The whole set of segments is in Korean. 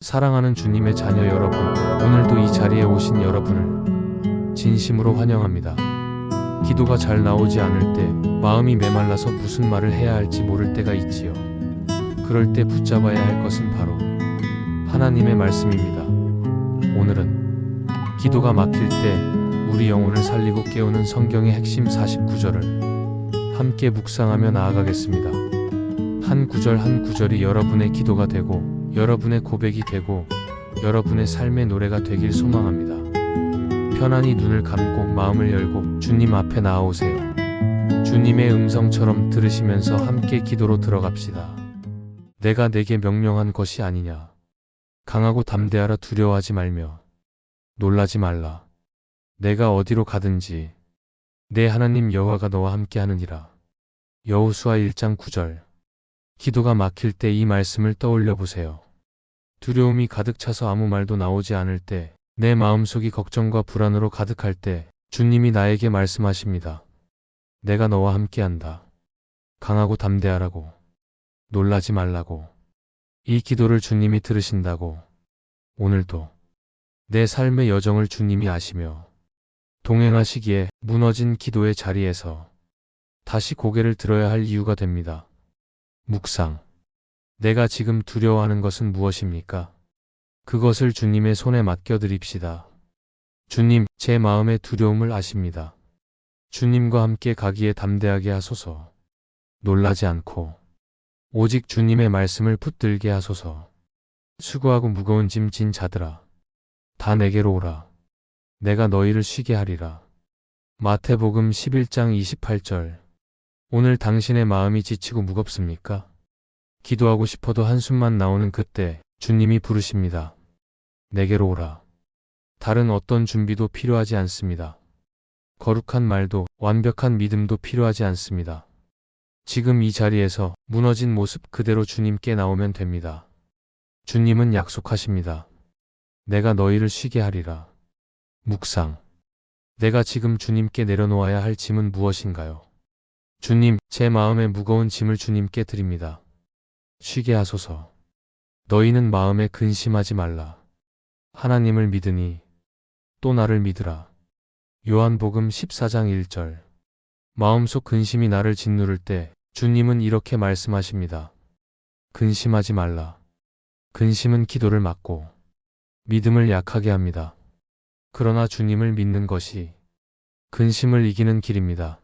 사랑하는 주님의 자녀 여러분, 오늘도 이 자리에 오신 여러분을 진심으로 환영합니다. 기도가 잘 나오지 않을 때, 마음이 메말라서 무슨 말을 해야 할지 모를 때가 있지요. 그럴 때 붙잡아야 할 것은 바로 하나님의 말씀입니다. 오늘은 기도가 막힐 때 우리 영혼을 살리고 깨우는 성경의 핵심 49절을 함께 묵상하며 나아가겠습니다. 한 구절 한 구절이 여러분의 기도가 되고 여러분의 고백이 되고 여러분의 삶의 노래가 되길 소망합니다. 편안히 눈을 감고 마음을 열고 주님 앞에 나아오세요. 주님의 음성처럼 들으시면서 함께 기도로 들어갑시다. 내가 내게 명령한 것이 아니냐. 강하고 담대하라. 두려워하지 말며 놀라지 말라. 내가 어디로 가든지 내 하나님 여호와가 너와 함께 하느니라. 여호수아 1장 9절. 기도가 막힐 때 이 말씀을 떠올려 보세요. 두려움이 가득 차서 아무 말도 나오지 않을 때, 내 마음속이 걱정과 불안으로 가득할 때 주님이 나에게 말씀하십니다. 내가 너와 함께한다. 강하고 담대하라고. 놀라지 말라고. 이 기도를 주님이 들으신다고. 오늘도 내 삶의 여정을 주님이 아시며 동행하시기에 무너진 기도의 자리에서 다시 고개를 들어야 할 이유가 됩니다. 묵상. 내가 지금 두려워하는 것은 무엇입니까? 그것을 주님의 손에 맡겨드립시다. 주님, 제 마음의 두려움을 아십니다. 주님과 함께 가기에 담대하게 하소서. 놀라지 않고 오직 주님의 말씀을 붙들게 하소서. 수고하고 무거운 짐 진 자들아, 다 내게로 오라. 내가 너희를 쉬게 하리라. 마태복음 11장 28절. 오늘 당신의 마음이 지치고 무겁습니까? 기도하고 싶어도 한숨만 나오는 그때 주님이 부르십니다. 내게로 오라. 다른 어떤 준비도 필요하지 않습니다. 거룩한 말도 완벽한 믿음도 필요하지 않습니다. 지금 이 자리에서 무너진 모습 그대로 주님께 나오면 됩니다. 주님은 약속하십니다. 내가 너희를 쉬게 하리라. 묵상. 내가 지금 주님께 내려놓아야 할 짐은 무엇인가요? 주님, 제 마음의 무거운 짐을 주님께 드립니다. 쉬게 하소서. 너희는 마음에 근심하지 말라. 하나님을 믿으니 또 나를 믿으라. 요한복음 14장 1절. 마음속 근심이 나를 짓누를 때 주님은 이렇게 말씀하십니다. 근심하지 말라. 근심은 기도를 막고 믿음을 약하게 합니다. 그러나 주님을 믿는 것이 근심을 이기는 길입니다.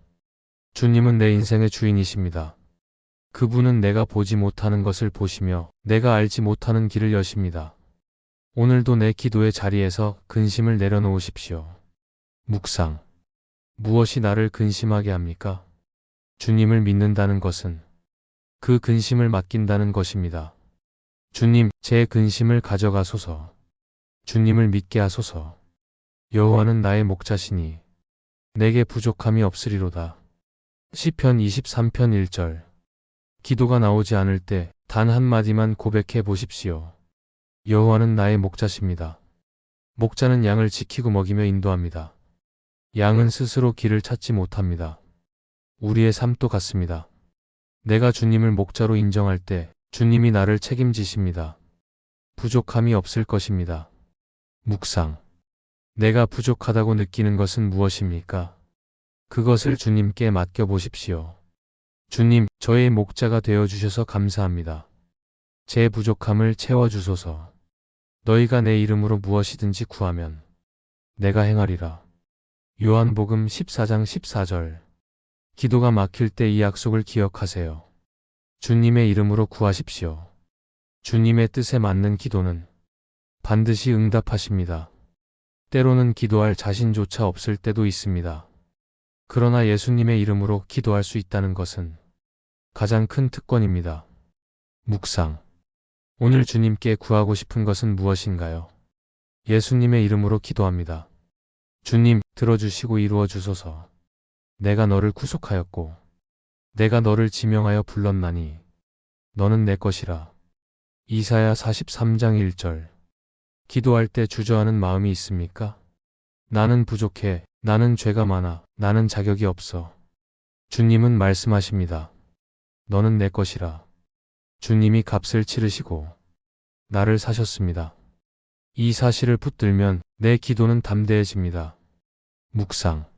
주님은 내 인생의 주인이십니다. 그분은 내가 보지 못하는 것을 보시며 내가 알지 못하는 길을 여십니다. 오늘도 내 기도의 자리에서 근심을 내려놓으십시오. 묵상. 무엇이 나를 근심하게 합니까? 주님을 믿는다는 것은 그 근심을 맡긴다는 것입니다. 주님, 제 근심을 가져가소서. 주님을 믿게 하소서. 여호와는 나의 목자시니 내게 부족함이 없으리로다. 시편 23편 1절. 기도가 나오지 않을 때 단 한마디만 고백해 보십시오. 여호와는 나의 목자십니다. 목자는 양을 지키고 먹이며 인도합니다. 양은 스스로 길을 찾지 못합니다. 우리의 삶도 같습니다. 내가 주님을 목자로 인정할 때 주님이 나를 책임지십니다. 부족함이 없을 것입니다. 묵상. 내가 부족하다고 느끼는 것은 무엇입니까? 그것을 주님께 맡겨보십시오. 주님, 저의 목자가 되어주셔서 감사합니다. 제 부족함을 채워주소서. 너희가 내 이름으로 무엇이든지 구하면 내가 행하리라. 요한복음 14장 14절. 기도가 막힐 때 이 약속을 기억하세요. 주님의 이름으로 구하십시오. 주님의 뜻에 맞는 기도는 반드시 응답하십니다. 때로는 기도할 자신조차 없을 때도 있습니다. 그러나 예수님의 이름으로 기도할 수 있다는 것은 가장 큰 특권입니다. 묵상. 오늘 주님께 구하고 싶은 것은 무엇인가요? 예수님의 이름으로 기도합니다. 주님, 들어주시고 이루어 주소서. 내가 너를 구속하였고 내가 너를 지명하여 불렀나니 너는 내 것이라. 이사야 43장 1절. 기도할 때 주저하는 마음이 있습니까? 나는 부족해. 나는 죄가 많아. 나는 자격이 없어. 주님은 말씀하십니다. 너는 내 것이라. 주님이 값을 치르시고 나를 사셨습니다. 이 사실을 붙들면 내 기도는 담대해집니다. 묵상.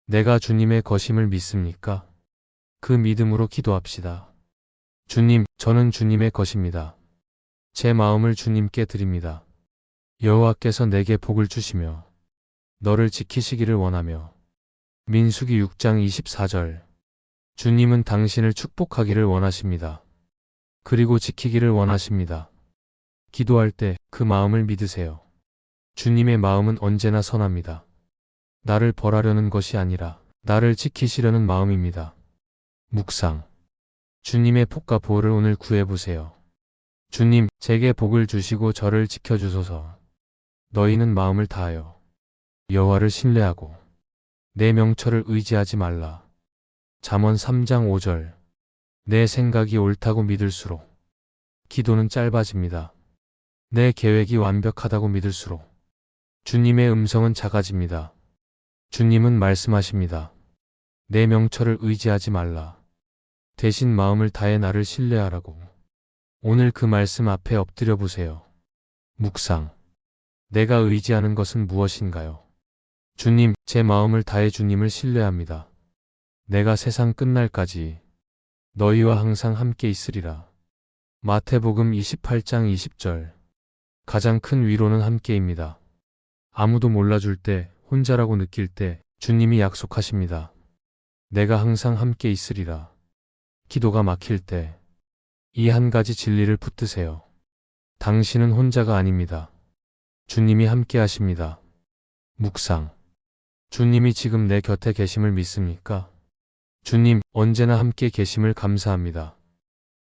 내가 주님의 거심을 믿습니까? 그 믿음으로 기도합시다. 주님, 저는 주님의 것입니다. 제 마음을 주님께 드립니다. 여호와께서 내게 복을 주시며 너를 지키시기를 원하며. 민수기 6장 24절. 주님은 당신을 축복하기를 원하십니다. 그리고 지키기를 원하십니다. 기도할 때 그 마음을 믿으세요. 주님의 마음은 언제나 선합니다. 나를 벌하려는 것이 아니라 나를 지키시려는 마음입니다. 묵상. 주님의 복과 보호를 오늘 구해보세요. 주님, 제게 복을 주시고 저를 지켜주소서. 너희는 마음을 다하여 여호와를 신뢰하고 내 명철을 의지하지 말라. 잠언 3장 5절. 내 생각이 옳다고 믿을수록 기도는 짧아집니다. 내 계획이 완벽하다고 믿을수록 주님의 음성은 작아집니다. 주님은 말씀하십니다. 내 명철을 의지하지 말라. 대신 마음을 다해 나를 신뢰하라고. 오늘 그 말씀 앞에 엎드려 보세요. 묵상. 내가 의지하는 것은 무엇인가요? 주님, 제 마음을 다해 주님을 신뢰합니다. 내가 세상 끝날까지 너희와 항상 함께 있으리라. 마태복음 28장 20절. 가장 큰 위로는 함께입니다. 아무도 몰라줄 때, 혼자라고 느낄 때 주님이 약속하십니다. 내가 항상 함께 있으리라. 기도가 막힐 때 이 한 가지 진리를 붙드세요. 당신은 혼자가 아닙니다. 주님이 함께 하십니다. 묵상. 주님이 지금 내 곁에 계심을 믿습니까? 주님, 언제나 함께 계심을 감사합니다.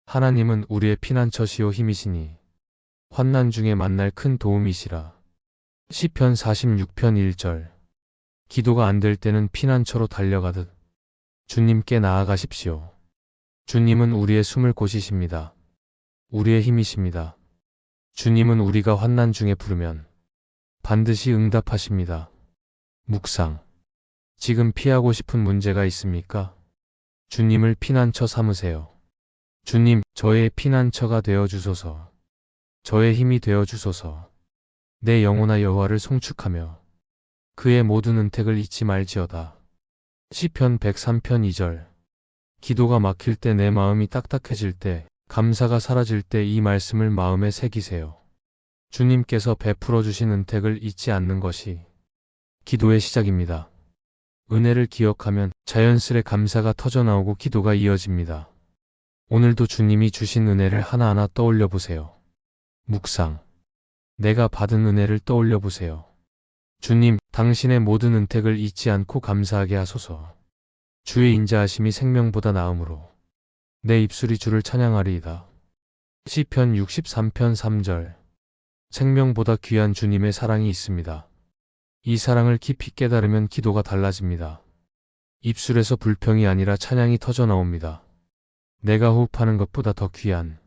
하나님은 우리의 피난처시요 힘이시니 환난 중에 만날 큰 도움이시라. 시편 46편 1절. 기도가 안 될 때는 피난처로 달려가듯 주님께 나아가십시오. 주님은 우리의 숨을 고시십니다. 우리의 힘이십니다. 주님은 우리가 환난 중에 부르면 반드시 응답하십니다. 묵상. 지금 피하고 싶은 문제가 있습니까? 주님을 피난처 삼으세요. 주님, 저의 피난처가 되어 주소서. 저의 힘이 되어 주소서. 내 영혼아 여호와를 송축하며 그의 모든 은택을 잊지 말지어다. 시편 103편 2절. 기도가 막힐 때, 내 마음이 딱딱해질 때, 감사가 사라질 때 이 말씀을 마음에 새기세요. 주님께서 베풀어 주신 은택을 잊지 않는 것이 기도의 시작입니다. 은혜를 기억하면 자연스레 감사가 터져나오고 기도가 이어집니다. 오늘도 주님이 주신 은혜를 하나하나 떠올려 보세요. 묵상. 내가 받은 은혜를 떠올려 보세요. 주님, 당신의 모든 은택을 잊지 않고 감사하게 하소서. 주의 인자하심이 생명보다 나음으로 내 입술이 주를 찬양하리이다. 시편 63편 3절. 생명보다 귀한 주님의 사랑이 있습니다. 이 사랑을 깊이 깨달으면 기도가 달라집니다. 입술에서 불평이 아니라 찬양이 터져나옵니다. 내가 호흡하는 것보다 더 귀한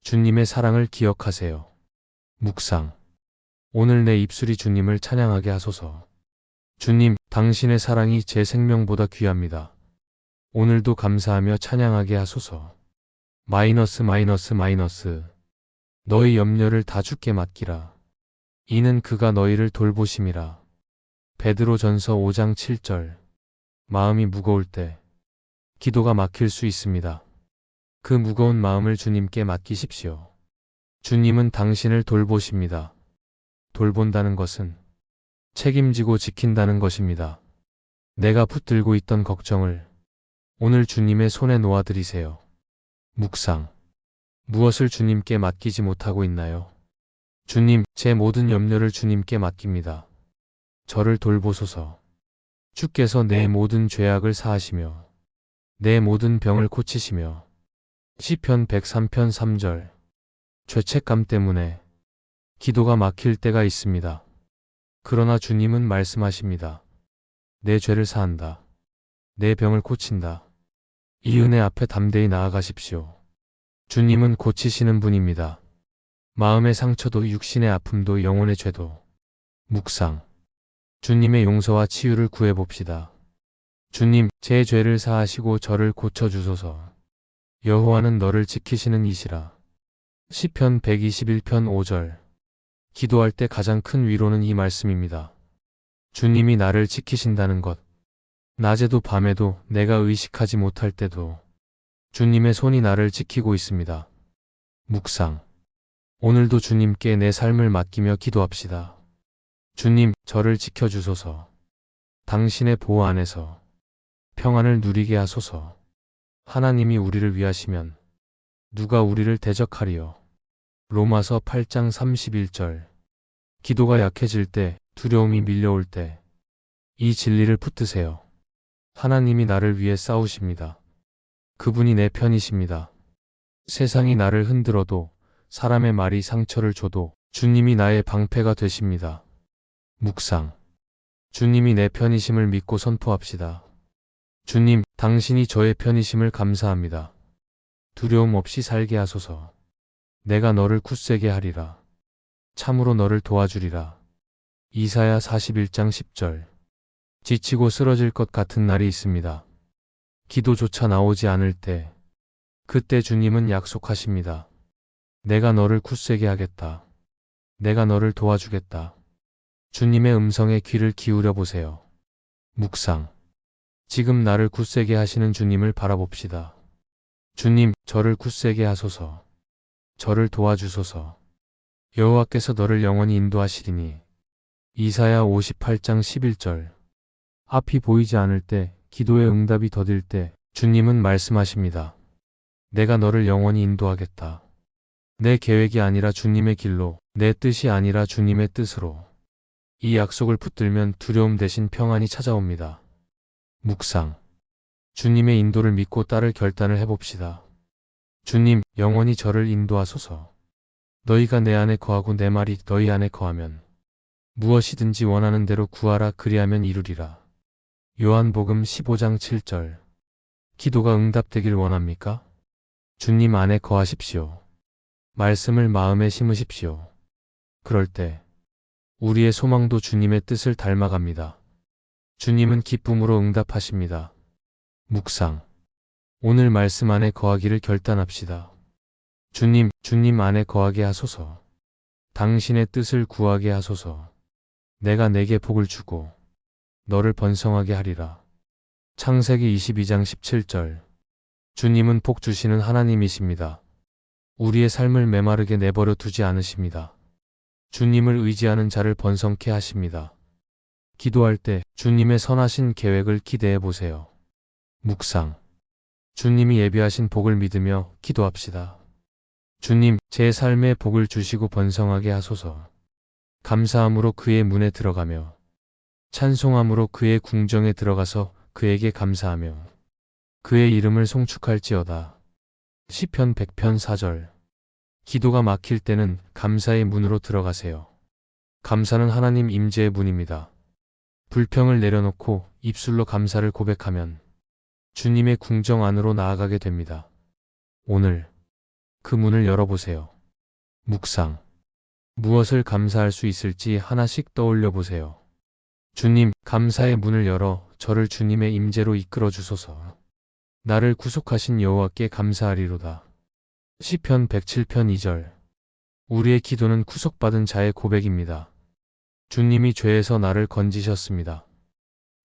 주님의 사랑을 기억하세요. 묵상. 오늘 내 입술이 주님을 찬양하게 하소서. 주님, 당신의 사랑이 제 생명보다 귀합니다. 오늘도 감사하며 찬양하게 하소서. 마이너스. 너희 염려를 다 주께 맡기라. 이는 그가 너희를 돌보심이라. 베드로전서 5장 7절. 마음이 무거울 때 기도가 막힐 수 있습니다. 그 무거운 마음을 주님께 맡기십시오. 주님은 당신을 돌보십니다. 돌본다는 것은 책임지고 지킨다는 것입니다. 내가 붙들고 있던 걱정을 오늘 주님의 손에 놓아드리세요. 묵상. 무엇을 주님께 맡기지 못하고 있나요? 주님, 제 모든 염려를 주님께 맡깁니다. 저를 돌보소서. 주께서 내 모든 죄악을 사하시며 내 모든 병을 고치시며. 시편 103편 3절. 죄책감 때문에 기도가 막힐 때가 있습니다. 그러나 주님은 말씀하십니다. 내 죄를 사한다. 내 병을 고친다. 이 은혜 앞에 담대히 나아가십시오. 주님은 고치시는 분입니다. 마음의 상처도 육신의 아픔도 영혼의 죄도. 묵상. 주님의 용서와 치유를 구해봅시다. 주님, 제 죄를 사하시고 저를 고쳐주소서. 여호와는 너를 지키시는 이시라. 시편 121편 5절. 기도할 때 가장 큰 위로는 이 말씀입니다. 주님이 나를 지키신다는 것. 낮에도 밤에도 내가 의식하지 못할 때도 주님의 손이 나를 지키고 있습니다. 묵상. 오늘도 주님께 내 삶을 맡기며 기도합시다. 주님, 저를 지켜주소서. 당신의 보호 안에서 평안을 누리게 하소서. 하나님이 우리를 위하시면 누가 우리를 대적하리요. 로마서 8장 31절. 기도가 약해질 때, 두려움이 밀려올 때, 이 진리를 붙드세요. 하나님이 나를 위해 싸우십니다. 그분이 내 편이십니다. 세상이 나를 흔들어도, 사람의 말이 상처를 줘도, 주님이 나의 방패가 되십니다. 묵상. 주님이 내 편이심을 믿고 선포합시다. 주님, 당신이 저의 편이심을 감사합니다. 두려움 없이 살게 하소서. 내가 너를 굳세게 하리라. 참으로 너를 도와주리라. 이사야 41장 10절. 지치고 쓰러질 것 같은 날이 있습니다. 기도조차 나오지 않을 때, 그때 주님은 약속하십니다. 내가 너를 굳세게 하겠다. 내가 너를 도와주겠다. 주님의 음성에 귀를 기울여 보세요. 묵상. 지금 나를 굳세게 하시는 주님을 바라봅시다. 주님, 저를 굳세게 하소서. 저를 도와주소서. 여호와께서 너를 영원히 인도하시리니. 이사야 58장 11절. 앞이 보이지 않을 때, 기도의 응답이 더딜 때, 주님은 말씀하십니다. 내가 너를 영원히 인도하겠다. 내 계획이 아니라 주님의 길로, 내 뜻이 아니라 주님의 뜻으로. 이 약속을 붙들면 두려움 대신 평안이 찾아옵니다. 묵상. 주님의 인도를 믿고 따를 결단을 해봅시다. 주님, 영원히 저를 인도하소서. 너희가 내 안에 거하고 내 말이 너희 안에 거하면 무엇이든지 원하는 대로 구하라 그리하면 이루리라. 요한복음 15장 7절. 기도가 응답되길 원합니까? 주님 안에 거하십시오. 말씀을 마음에 심으십시오. 그럴 때 우리의 소망도 주님의 뜻을 닮아갑니다. 주님은 기쁨으로 응답하십니다. 묵상. 오늘 말씀 안에 거하기를 결단합시다. 주님 안에 거하게 하소서. 당신의 뜻을 구하게 하소서. 내가 내게 복을 주고 너를 번성하게 하리라. 창세기 22장 17절. 주님은 복 주시는 하나님이십니다. 우리의 삶을 메마르게 내버려 두지 않으십니다. 주님을 의지하는 자를 번성케 하십니다. 기도할 때 주님의 선하신 계획을 기대해 보세요. 묵상. 주님이 예비하신 복을 믿으며 기도합시다. 주님, 제 삶에 복을 주시고 번성하게 하소서. 감사함으로 그의 문에 들어가며 찬송함으로 그의 궁정에 들어가서 그에게 감사하며 그의 이름을 송축할지어다. 시편 100편 4절. 기도가 막힐 때는 감사의 문으로 들어가세요. 감사는 하나님 임재의 문입니다. 불평을 내려놓고 입술로 감사를 고백하면 주님의 궁정 안으로 나아가게 됩니다. 오늘 그 문을 열어보세요. 묵상. 무엇을 감사할 수 있을지 하나씩 떠올려 보세요. 주님, 감사의 문을 열어 저를 주님의 임재로 이끌어 주소서. 나를 구속하신 여호와께 감사하리로다. 시편 107편 2절. 우리의 기도는 구속받은 자의 고백입니다. 주님이 죄에서 나를 건지셨습니다.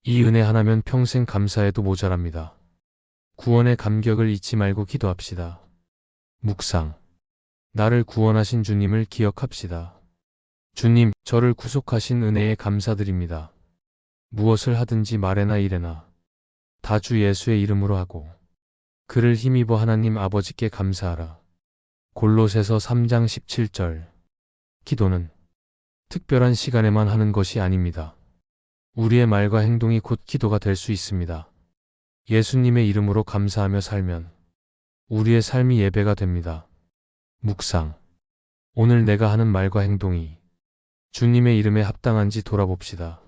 이 은혜 하나면 평생 감사해도 모자랍니다. 구원의 감격을 잊지 말고 기도합시다. 묵상. 나를 구원하신 주님을 기억합시다. 주님, 저를 구속하신 은혜에 감사드립니다. 무엇을 하든지 말에나 일에나 다 주 예수의 이름으로 하고 그를 힘입어 하나님 아버지께 감사하라. 골로새서 3장 17절. 기도는 특별한 시간에만 하는 것이 아닙니다. 우리의 말과 행동이 곧 기도가 될 수 있습니다. 예수님의 이름으로 감사하며 살면 우리의 삶이 예배가 됩니다. 묵상. 오늘 내가 하는 말과 행동이 주님의 이름에 합당한지 돌아봅시다.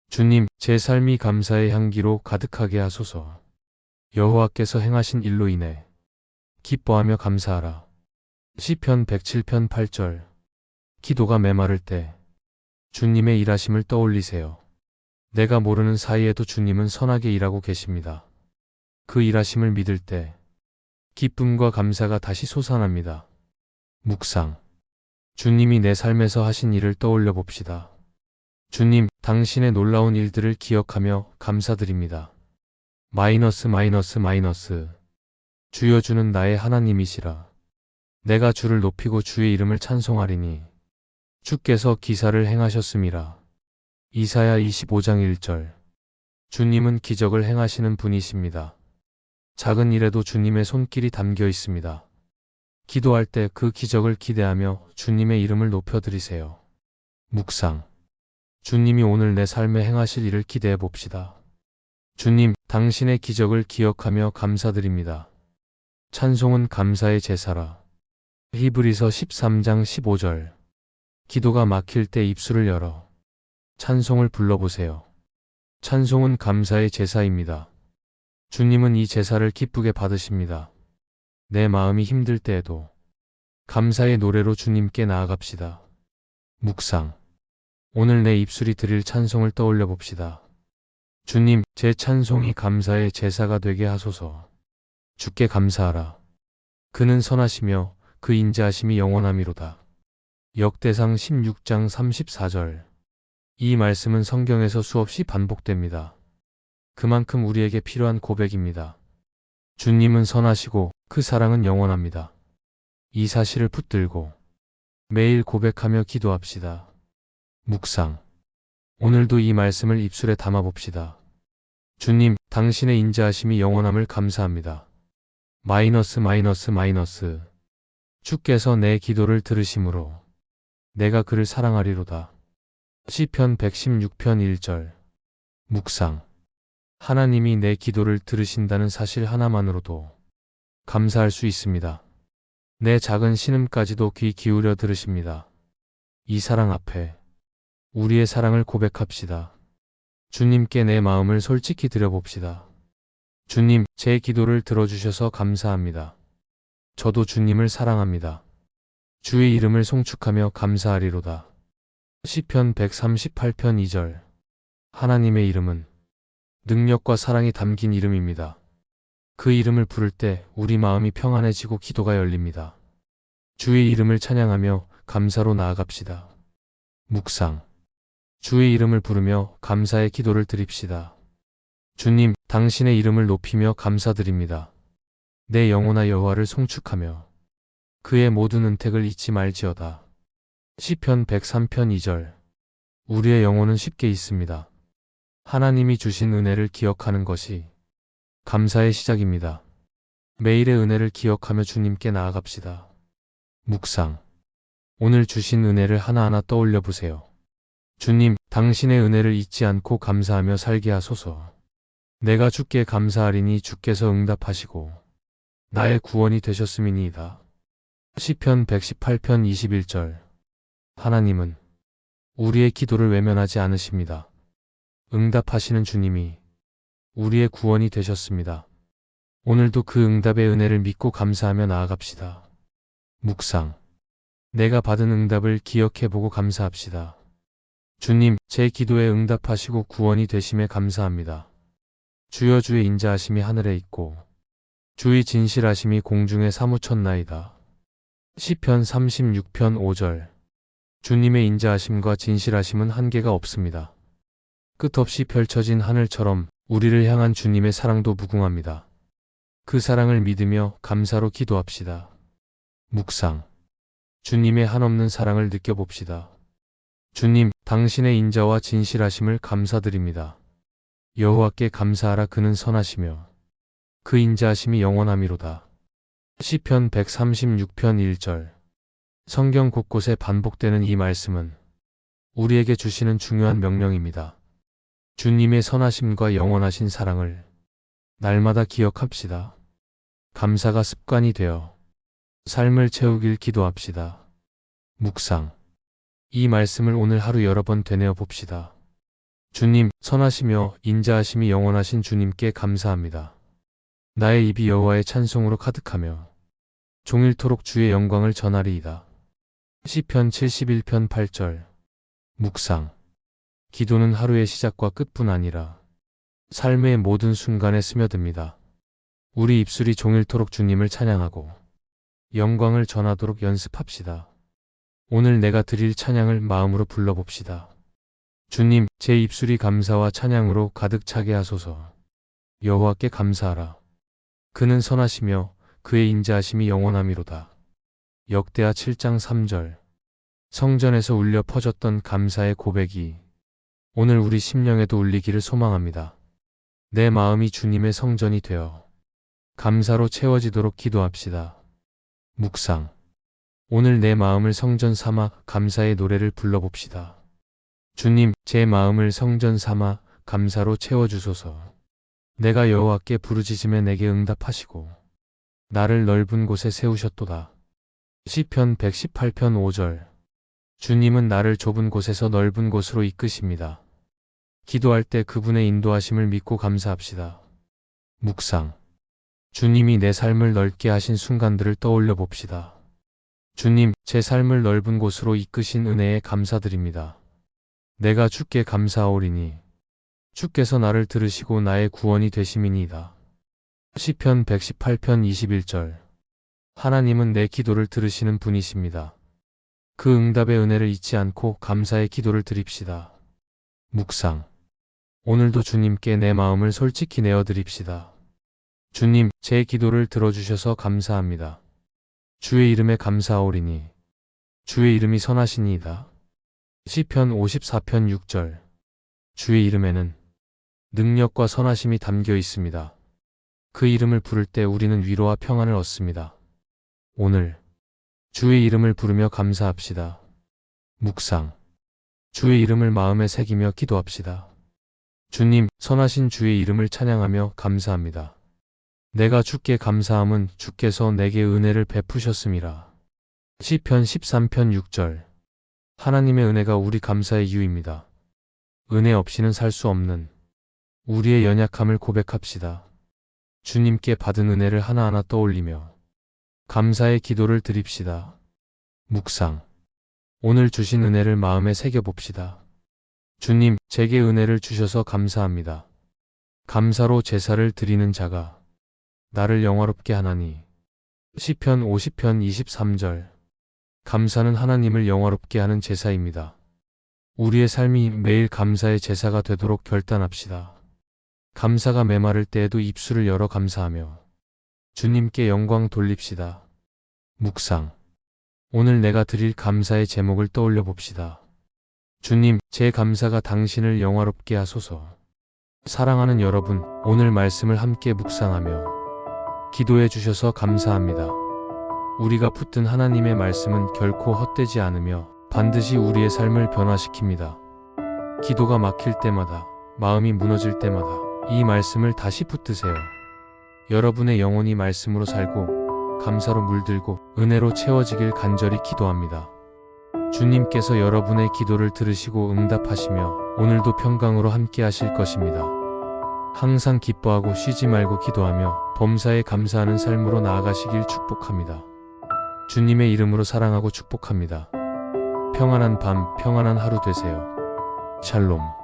주님, 제 삶이 감사의 향기로 가득하게 하소서. 여호와께서 행하신 일로 인해 기뻐하며 감사하라. 시편 107편 8절. 기도가 메마를 때 주님의 일하심을 떠올리세요. 내가 모르는 사이에도 주님은 선하게 일하고 계십니다. 그 일하심을 믿을 때 기쁨과 감사가 다시 솟아납니다. 묵상. 주님이 내 삶에서 하신 일을 떠올려 봅시다. 주님, 당신의 놀라운 일들을 기억하며 감사드립니다. 마이너스 마이너스 마이너스. 주여, 주는 나의 하나님이시라. 내가 주를 높이고 주의 이름을 찬송하리니 주께서 기사를 행하셨음이라. 이사야 25장 1절. 주님은 기적을 행하시는 분이십니다. 작은 일에도 주님의 손길이 담겨 있습니다. 기도할 때 그 기적을 기대하며 주님의 이름을 높여드리세요. 묵상. 주님이 오늘 내 삶에 행하실 일을 기대해 봅시다. 주님, 당신의 기적을 기억하며 감사드립니다. 찬송은 감사의 제사라. 히브리서 13장 15절. 기도가 막힐 때 입술을 열어 찬송을 불러보세요. 찬송은 감사의 제사입니다. 주님은 이 제사를 기쁘게 받으십니다. 내 마음이 힘들 때에도 감사의 노래로 주님께 나아갑시다. 묵상. 오늘 내 입술이 드릴 찬송을 떠올려 봅시다. 주님, 제 찬송이 감사의 제사가 되게 하소서. 주께 감사하라. 그는 선하시며 그 인자하심이 영원함이로다. 역대상 16장 34절. 이 말씀은 성경에서 수없이 반복됩니다. 그만큼 우리에게 필요한 고백입니다. 주님은 선하시고 그 사랑은 영원합니다. 이 사실을 붙들고 매일 고백하며 기도합시다. 묵상. 오늘도 이 말씀을 입술에 담아봅시다. 주님, 당신의 인자하심이 영원함을 감사합니다. 마이너스 마이너스 마이너스. 주께서 내 기도를 들으심으로 내가 그를 사랑하리로다. 시편 116편 1절. 묵상. 하나님이 내 기도를 들으신다는 사실 하나만으로도 감사할 수 있습니다. 내 작은 신음까지도 귀 기울여 들으십니다. 이 사랑 앞에 우리의 사랑을 고백합시다. 주님께 내 마음을 솔직히 드려봅시다. 주님, 제 기도를 들어주셔서 감사합니다. 저도 주님을 사랑합니다. 주의 이름을 송축하며 감사하리로다. 시편 138편 2절. 하나님의 이름은 능력과 사랑이 담긴 이름입니다. 그 이름을 부를 때 우리 마음이 평안해지고 기도가 열립니다. 주의 이름을 찬양하며 감사로 나아갑시다. 묵상. 주의 이름을 부르며 감사의 기도를 드립시다. 주님, 당신의 이름을 높이며 감사드립니다. 내 영혼아 여호와를 송축하며 그의 모든 은택을 잊지 말지어다. 시편 103편 2절. 우리의 영혼은 쉽게 잊습니다. 하나님이 주신 은혜를 기억하는 것이 감사의 시작입니다. 매일의 은혜를 기억하며 주님께 나아갑시다. 묵상. 오늘 주신 은혜를 하나하나 떠올려 보세요. 주님, 당신의 은혜를 잊지 않고 감사하며 살게 하소서. 내가 주께 감사하리니 주께서 응답하시고 나의 구원이 되셨음이니이다. 시편 118편 21절. 하나님은 우리의 기도를 외면하지 않으십니다. 응답하시는 주님이 우리의 구원이 되셨습니다. 오늘도 그 응답의 은혜를 믿고 감사하며 나아갑시다. 묵상. 내가 받은 응답을 기억해보고 감사합시다. 주님, 제 기도에 응답하시고 구원이 되심에 감사합니다. 주여, 주의 인자하심이 하늘에 있고 주의 진실하심이 공중에 사무쳤나이다. 시편 36편 5절. 주님의 인자하심과 진실하심은 한계가 없습니다. 끝없이 펼쳐진 하늘처럼 우리를 향한 주님의 사랑도 무궁합니다. 그 사랑을 믿으며 감사로 기도합시다. 묵상. 주님의 한없는 사랑을 느껴봅시다. 주님, 당신의 인자와 진실하심을 감사드립니다. 여호와께 감사하라. 그는 선하시며 그 인자하심이 영원함이로다. 시편 136편 1절. 성경 곳곳에 반복되는 이 말씀은 우리에게 주시는 중요한 명령입니다. 주님의 선하심과 영원하신 사랑을 날마다 기억합시다. 감사가 습관이 되어 삶을 채우길 기도합시다. 묵상. 이 말씀을 오늘 하루 여러 번 되뇌어 봅시다. 주님, 선하시며 인자하심이 영원하신 주님께 감사합니다. 나의 입이 여호와의 찬송으로 가득하며 종일토록 주의 영광을 전하리이다. 시편 71편 8절. 묵상. 기도는 하루의 시작과 끝뿐 아니라 삶의 모든 순간에 스며듭니다. 우리 입술이 종일토록 주님을 찬양하고 영광을 전하도록 연습합시다. 오늘 내가 드릴 찬양을 마음으로 불러봅시다. 주님, 제 입술이 감사와 찬양으로 가득 차게 하소서. 여호와께 감사하라. 그는 선하시며 그의 인자하심이 영원하미로다. 역대하 7장 3절. 성전에서 울려 퍼졌던 감사의 고백이 오늘 우리 심령에도 울리기를 소망합니다. 내 마음이 주님의 성전이 되어 감사로 채워지도록 기도합시다. 묵상. 오늘 내 마음을 성전 삼아 감사의 노래를 불러봅시다. 주님, 제 마음을 성전 삼아 감사로 채워주소서. 내가 여호와께 부르짖음에 내게 응답하시고 나를 넓은 곳에 세우셨도다. 시편 118편 5절. 주님은 나를 좁은 곳에서 넓은 곳으로 이끄십니다. 기도할 때 그분의 인도하심을 믿고 감사합시다. 묵상. 주님이 내 삶을 넓게 하신 순간들을 떠올려 봅시다. 주님, 제 삶을 넓은 곳으로 이끄신 은혜에 감사드립니다. 내가 주께 감사하오리니 주께서 나를 들으시고 나의 구원이 되심이니이다. 시편 118편 21절. 하나님은 내 기도를 들으시는 분이십니다. 그 응답의 은혜를 잊지 않고 감사의 기도를 드립시다. 묵상. 오늘도 주님께 내 마음을 솔직히 내어드립시다. 주님, 제 기도를 들어주셔서 감사합니다. 주의 이름에 감사하오리니 주의 이름이 선하시니이다. 시편 54편 6절. 주의 이름에는 능력과 선하심이 담겨 있습니다. 그 이름을 부를 때 우리는 위로와 평안을 얻습니다. 오늘 주의 이름을 부르며 감사합시다. 묵상. 주의 이름을 마음에 새기며 기도합시다. 주님, 선하신 주의 이름을 찬양하며 감사합니다. 내가 주께 감사함은 주께서 내게 은혜를 베푸셨음이라. 시편 13편 6절. 하나님의 은혜가 우리 감사의 이유입니다. 은혜 없이는 살 수 없는 우리의 연약함을 고백합시다. 주님께 받은 은혜를 하나하나 떠올리며 감사의 기도를 드립시다. 묵상. 오늘 주신 은혜를 마음에 새겨봅시다. 주님, 제게 은혜를 주셔서 감사합니다. 감사로 제사를 드리는 자가 나를 영화롭게 하나니. 시편 50편 23절. 감사는 하나님을 영화롭게 하는 제사입니다. 우리의 삶이 매일 감사의 제사가 되도록 결단합시다. 감사가 메마를 때에도 입술을 열어 감사하며 주님께 영광 돌립시다. 묵상. 오늘 내가 드릴 감사의 제목을 떠올려 봅시다. 주님, 제 감사가 당신을 영화롭게 하소서. 사랑하는 여러분, 오늘 말씀을 함께 묵상하며 기도해 주셔서 감사합니다. 우리가 붙든 하나님의 말씀은 결코 헛되지 않으며 반드시 우리의 삶을 변화시킵니다. 기도가 막힐 때마다, 마음이 무너질 때마다 이 말씀을 다시 붙드세요. 여러분의 영혼이 말씀으로 살고 감사로 물들고 은혜로 채워지길 간절히 기도합니다. 주님께서 여러분의 기도를 들으시고 응답하시며 오늘도 평강으로 함께 하실 것입니다. 항상 기뻐하고 쉬지 말고 기도하며 범사에 감사하는 삶으로 나아가시길 축복합니다. 주님의 이름으로 사랑하고 축복합니다. 평안한 밤, 평안한 하루 되세요. 샬롬.